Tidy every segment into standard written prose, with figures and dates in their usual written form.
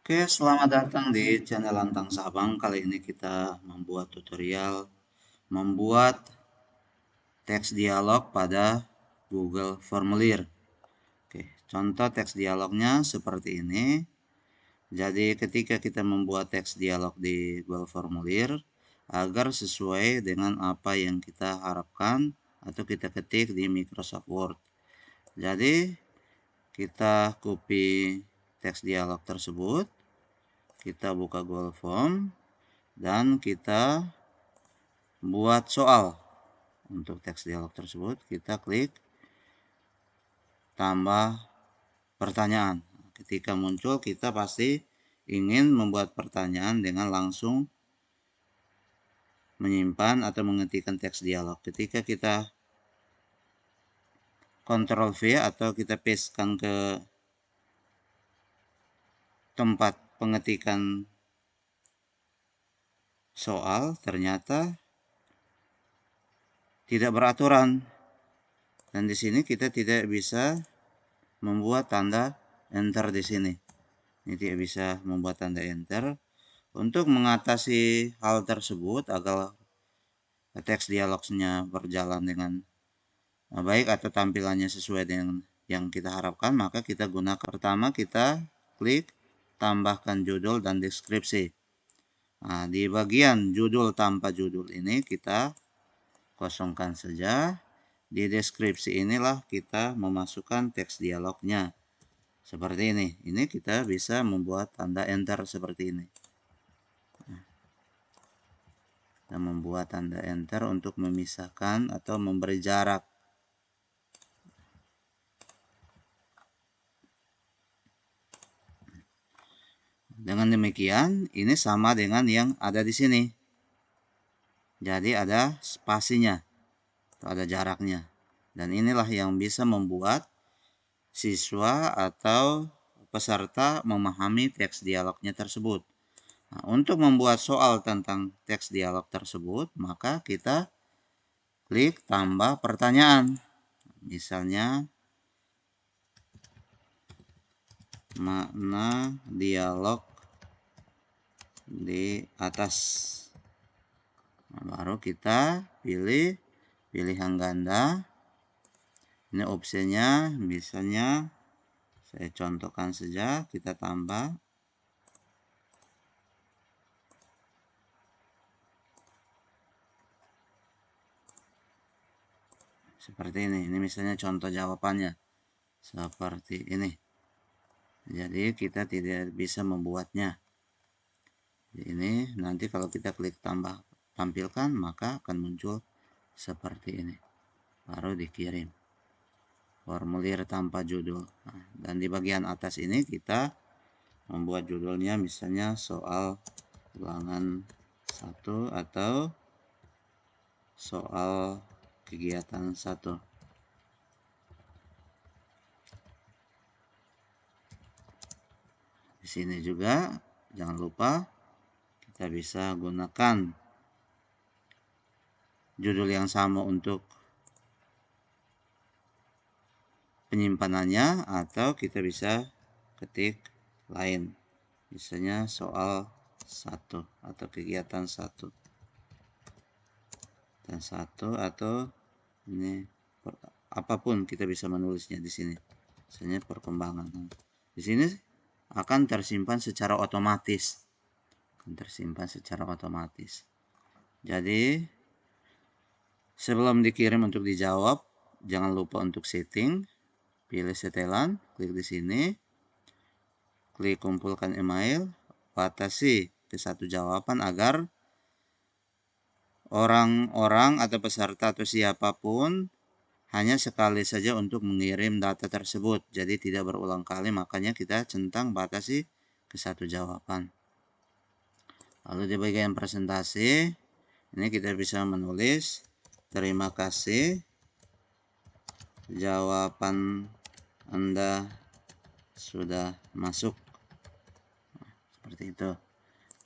Oke, selamat datang di channel Lantang Sabang. Kali ini kita membuat tutorial membuat teks dialog pada Google Formulir. Oke, contoh teks dialognya seperti ini. Jadi ketika kita membuat teks dialog di Google Formulir, agar sesuai dengan apa yang kita harapkan atau kita ketik di Microsoft Word. Jadi kita copy teks dialog tersebut, kita buka Google Form, dan kita buat soal. Untuk teks dialog tersebut kita klik tambah pertanyaan. Ketika muncul kita pasti ingin membuat pertanyaan dengan langsung menyimpan atau mengetikkan teks dialog. Ketika kita Ctrl V atau kita pastekan ke tempat pengetikan soal, ternyata tidak beraturan. Dan di sini kita tidak bisa membuat tanda enter di sini. Ini tidak bisa membuat tanda enter. Untuk mengatasi hal tersebut agar teks dialognya berjalan dengan baik atau tampilannya sesuai dengan yang kita harapkan, maka kita gunakan pertama kita klik tambahkan judul dan deskripsi. Nah, di bagian judul tanpa judul ini kita kosongkan saja. Di deskripsi inilah kita memasukkan teks dialognya. Seperti ini. Ini kita bisa membuat tanda enter seperti ini. Kita membuat tanda enter untuk memisahkan atau memberi jarak. Dengan demikian, ini sama dengan yang ada di sini. Jadi ada spasinya, atau ada jaraknya. Dan inilah yang bisa membuat siswa atau peserta memahami teks dialognya tersebut. Nah, untuk membuat soal tentang teks dialog tersebut, maka kita klik tambah pertanyaan. Misalnya, makna dialog di atas. Nah, baru kita pilih pilihan ganda. Ini opsinya, misalnya saya contohkan saja, kita tambah seperti ini. Ini misalnya contoh jawabannya seperti ini. Jadi kita tidak bisa membuatnya. Ini nanti kalau kita klik tambah tampilkan, maka akan muncul seperti ini. Baru dikirim. Formulir tanpa judul. Nah, dan di bagian atas ini kita membuat judulnya misalnya soal ulangan 1 atau soal kegiatan 1. Di sini juga jangan lupa kita bisa gunakan judul yang sama untuk penyimpanannya, atau kita bisa ketik lain, misalnya soal 1 atau kegiatan 1 dan 1, atau ini apapun kita bisa menulisnya di sini, misalnya perkembangan. Di sini akan tersimpan secara otomatis, Jadi sebelum dikirim untuk dijawab, jangan lupa untuk setting, pilih setelan, klik di sini, klik kumpulkan email, batasi ke 1 jawaban agar orang-orang atau peserta atau siapapun hanya sekali saja untuk mengirim data tersebut. Jadi tidak berulang kali, makanya kita centang batasi ke 1 jawaban. Lalu di bagian presentasi, ini kita bisa menulis, terima kasih, jawaban Anda sudah masuk. Nah, seperti itu.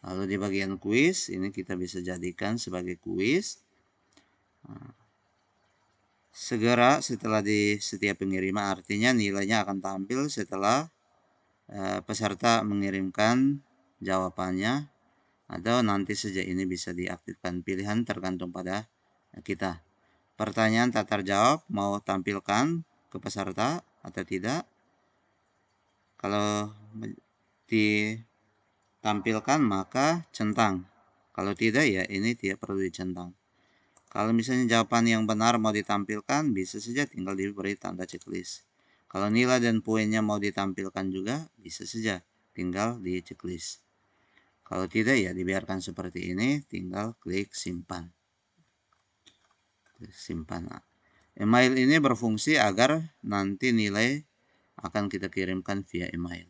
Lalu di bagian kuis, ini kita bisa jadikan sebagai kuis. Nah, segera setelah di setiap pengiriman, artinya nilainya akan tampil setelah peserta mengirimkan jawabannya, atau nanti saja ini bisa diaktifkan. Pilihan tergantung pada kita. Pertanyaan tak terjawab mau tampilkan ke peserta atau tidak. Kalau ditampilkan maka centang. Kalau tidak ya ini tidak perlu dicentang. Kalau misalnya jawaban yang benar mau ditampilkan, bisa saja tinggal diberi tanda checklist. Kalau nilai dan poinnya mau ditampilkan juga, bisa saja tinggal di checklist. Kalau tidak ya dibiarkan seperti ini, tinggal klik simpan. Simpan. Email ini berfungsi agar nanti nilai akan kita kirimkan via email.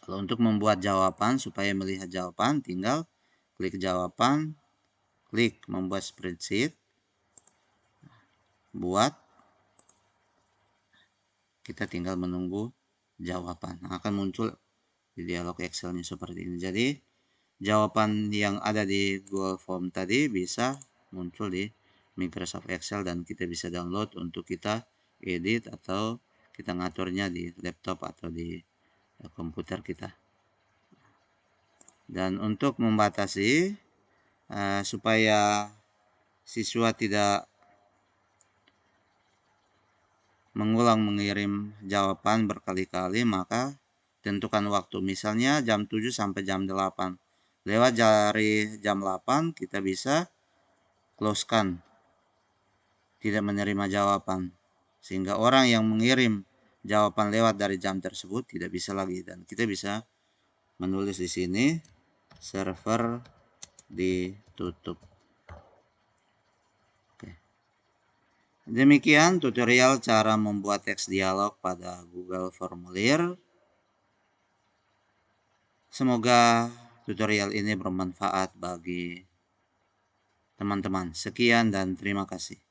Kalau untuk membuat jawaban, supaya melihat jawaban, tinggal klik jawaban, klik membuat spreadsheet, buat, kita tinggal menunggu jawaban. Akan muncul di dialog Excel-nya seperti ini. Jadi, jawaban yang ada di Google Form tadi bisa muncul di Microsoft Excel dan kita bisa download untuk kita edit atau kita ngaturnya di laptop atau di komputer kita. Dan untuk membatasi supaya siswa tidak mengulang mengirim jawaban berkali-kali, maka tentukan waktu. Misalnya jam 7 sampai jam 8. Lewat dari jam 8 kita bisa close-kan, tidak menerima jawaban. Sehingga orang yang mengirim jawaban lewat dari jam tersebut tidak bisa lagi. Dan kita bisa menulis di sini, server ditutup. Demikian tutorial cara membuat teks dialog pada Google Formulir. Semoga tutorial ini bermanfaat bagi teman-teman. Sekian dan terima kasih.